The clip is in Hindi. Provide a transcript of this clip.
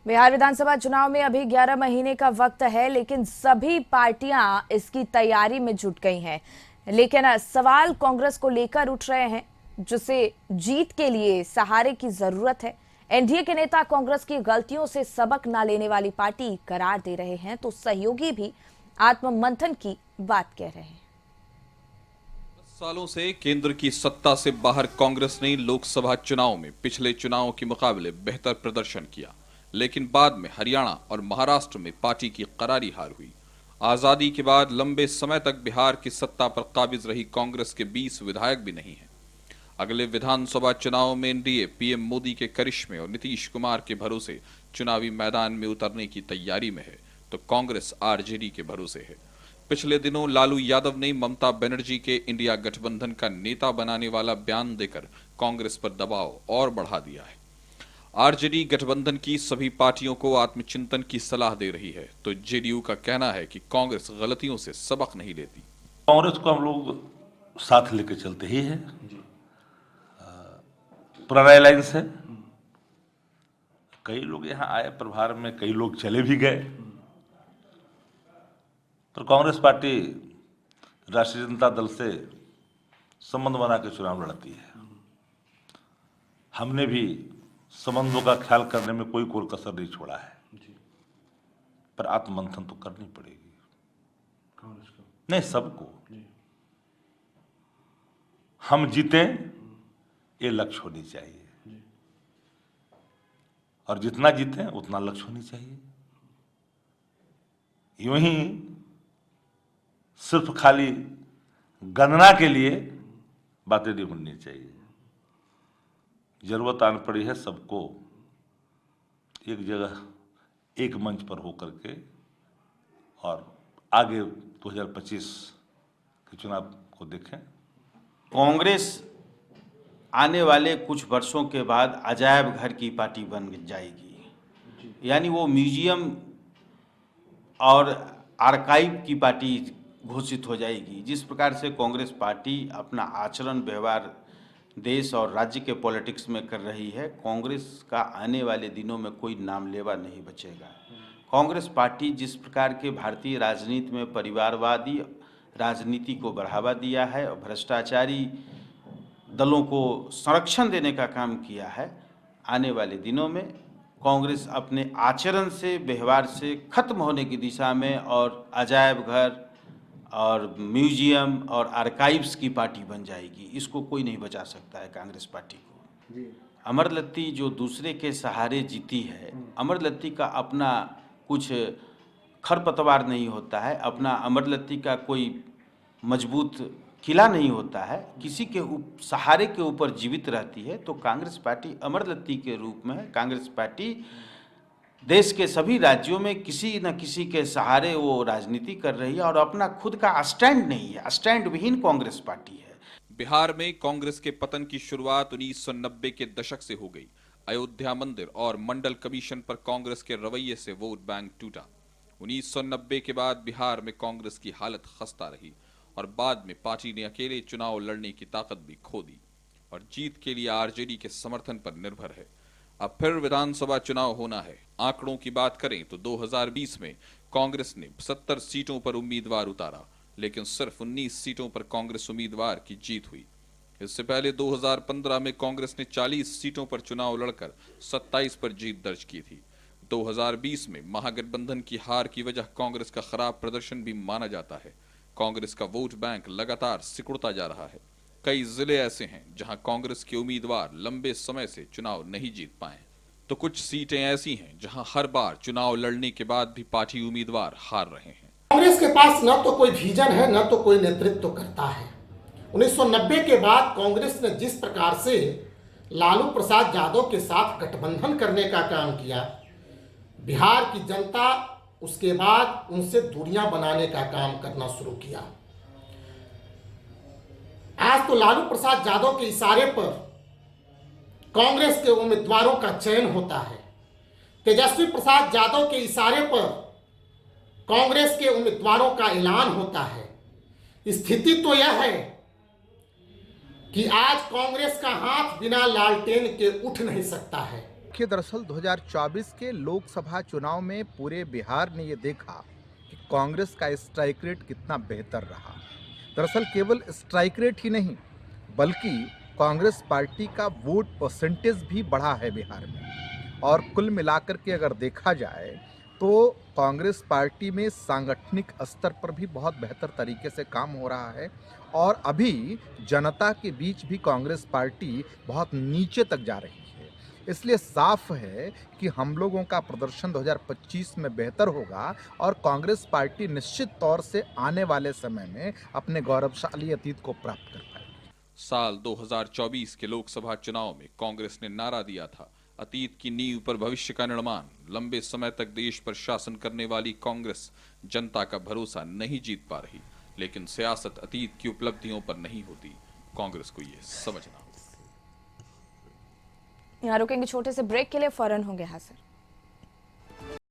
बिहार विधानसभा चुनाव में अभी 11 महीने का वक्त है, लेकिन सभी पार्टियां इसकी तैयारी में जुट गई हैं। लेकिन सवाल कांग्रेस को लेकर उठ रहे हैं, जिसे जीत के लिए सहारे की जरूरत है। एनडीए के नेता कांग्रेस की गलतियों से सबक न लेने वाली पार्टी करार दे रहे हैं, तो सहयोगी भी आत्ममंथन की बात कह रहे हैं। सालों से केंद्र की सत्ता से बाहर कांग्रेस ने लोकसभा चुनाव में पिछले चुनावों के मुकाबले बेहतर प्रदर्शन किया, लेकिन बाद में हरियाणा और महाराष्ट्र में पार्टी की करारी हार हुई। आजादी के बाद लंबे समय तक बिहार की सत्ता पर काबिज रही कांग्रेस के 20 विधायक भी नहीं हैं। अगले विधानसभा चुनाव में एनडीए पीएम मोदी के करिश्मे और नीतीश कुमार के भरोसे चुनावी मैदान में उतरने की तैयारी में है, तो कांग्रेस आरजेडी के भरोसे है। पिछले दिनों लालू यादव ने ममता बनर्जी के इंडिया गठबंधन का नेता बनाने वाला बयान देकर कांग्रेस पर दबाव और बढ़ा दिया है। आरजेडी गठबंधन की सभी पार्टियों को आत्मचिंतन की सलाह दे रही है, तो जेडीयू का कहना है कि कांग्रेस गलतियों से सबक नहीं लेती। कांग्रेस को हम लोग साथ लेकर चलते ही है, पुराना अलायंस है। कई लोग यहाँ आए प्रभार में, कई लोग चले भी गए, तो कांग्रेस पार्टी राष्ट्रीय जनता दल से संबंध बना के चुनाव लड़ती है। हमने भी संबंधों का ख्याल करने में कोई कसर नहीं छोड़ा है, पर आत्ममंथन तो करनी पड़ेगी कांग्रेस को, नहीं सबको। हम जीते ये लक्ष्य होनी चाहिए, और जितना जीते उतना लक्ष्य होनी चाहिए। यूं ही सिर्फ खाली गणना के लिए बातें नहीं होनी चाहिए। जरूरत आन पड़ी है सबको एक जगह, एक मंच पर होकर के, और आगे 2025 के चुनाव को देखें। कांग्रेस आने वाले कुछ वर्षों के बाद अजायब घर की पार्टी बन जाएगी, यानी वो म्यूजियम और आर्काइव की पार्टी घोषित हो जाएगी। जिस प्रकार से कांग्रेस पार्टी अपना आचरण व्यवहार देश और राज्य के पॉलिटिक्स में कर रही है, कांग्रेस का आने वाले दिनों में कोई नाम लेवा नहीं बचेगा। कांग्रेस पार्टी जिस प्रकार के भारतीय राजनीति में परिवारवादी राजनीति को बढ़ावा दिया है और भ्रष्टाचारी दलों को संरक्षण देने का काम किया है, आने वाले दिनों में कांग्रेस अपने आचरण से, व्यवहार से खत्म होने की दिशा में और अजायब घर और म्यूजियम और आर्काइव्स की पार्टी बन जाएगी। इसको कोई नहीं बचा सकता है कांग्रेस पार्टी को। अमरलत्ती जो दूसरे के सहारे जीती है, अमरलत्ती का अपना कुछ खरपतवार नहीं होता है, अपना अमरलत्ती का कोई मजबूत किला नहीं होता है, किसी के सहारे के ऊपर जीवित रहती है। तो कांग्रेस पार्टी अमरलत्ती के रूप में है। कांग्रेस पार्टी देश के सभी राज्यों में किसी न किसी के सहारे वो राजनीति कर रही है और अपना खुद का स्टैंड नहीं है, स्टैंड विहीन कांग्रेस पार्टी है। बिहार में कांग्रेस के पतन की शुरुआत 1990 के दशक से हो गई। अयोध्या मंदिर और मंडल कमीशन पर कांग्रेस के रवैये से वोट बैंक टूटा। 1990 के बाद बिहार में कांग्रेस की हालत खस्ता रही और बाद में पार्टी ने अकेले चुनाव लड़ने की ताकत भी खो दी और जीत के लिए आरजेडी के समर्थन पर निर्भर है। अब फिर विधानसभा चुनाव होना है। आंकड़ों की बात करें तो 2020 में कांग्रेस ने 70 सीटों पर उम्मीदवार उतारा, लेकिन सिर्फ 19 सीटों पर कांग्रेस उम्मीदवार की जीत हुई। इससे पहले 2015 में कांग्रेस ने 40 सीटों पर चुनाव लड़कर 27 पर जीत दर्ज की थी। 2020 में महागठबंधन की हार की वजह कांग्रेस का खराब प्रदर्शन भी माना जाता है। कांग्रेस का वोट बैंक लगातार सिकुड़ता जा रहा है। कई जिले ऐसे हैं जहां कांग्रेस के उम्मीदवार लंबे समय से चुनाव नहीं जीत पाए, तो कुछ सीटें ऐसी हैं जहां हर बार चुनाव लड़ने के बाद भी पार्टी उम्मीदवार हार रहे हैं। कांग्रेस के पास न तो कोई विजन है, न तो कोई नेतृत्व करता है। 1990 के बाद कांग्रेस ने जिस प्रकार से लालू प्रसाद यादव के साथ गठबंधन करने का काम किया, बिहार की जनता उसके बाद उनसे दूरियां बनाने का काम करना शुरू किया। आज तो लालू प्रसाद यादव के इशारे पर कांग्रेस के उम्मीदवारों का चयन होता है। तेजस्वी प्रसाद यादव के इशारे पर कांग्रेस के उम्मीदवारों का ऐलान होता है। स्थिति तो यह है कि आज कांग्रेस का हाथ बिना लालटेन के उठ नहीं सकता है। कि दरअसल 2024 के लोकसभा चुनाव में पूरे बिहार ने ये देखा कि कांग्रेस का स्ट्राइक रेट कितना बेहतर रहा। दरअसल केवल स्ट्राइक रेट ही नहीं बल्कि कांग्रेस पार्टी का वोट परसेंटेज भी बढ़ा है बिहार में। और कुल मिलाकर के अगर देखा जाए तो कांग्रेस पार्टी में सांगठनिक स्तर पर भी बहुत बेहतर तरीके से काम हो रहा है और अभी जनता के बीच भी कांग्रेस पार्टी बहुत नीचे तक जा रही है। इसलिए साफ है कि हम लोगों का प्रदर्शन 2025 में बेहतर होगा और कांग्रेस पार्टी निश्चित तौर से आने वाले समय में अपने गौरवशाली अतीत को प्राप्त कर पाएगी। साल 2024 के लोकसभा चुनाव में कांग्रेस ने नारा दिया था, अतीत की नींव पर भविष्य का निर्माण। लंबे समय तक देश पर शासन करने वाली कांग्रेस जनता का भरोसा नहीं जीत पा रही, लेकिन सियासत अतीत की उपलब्धियों पर नहीं होती। कांग्रेस को यह समझना होगा। यहाँ रुकेंगे छोटे से ब्रेक के लिए, फौरन होंगे हाजिर।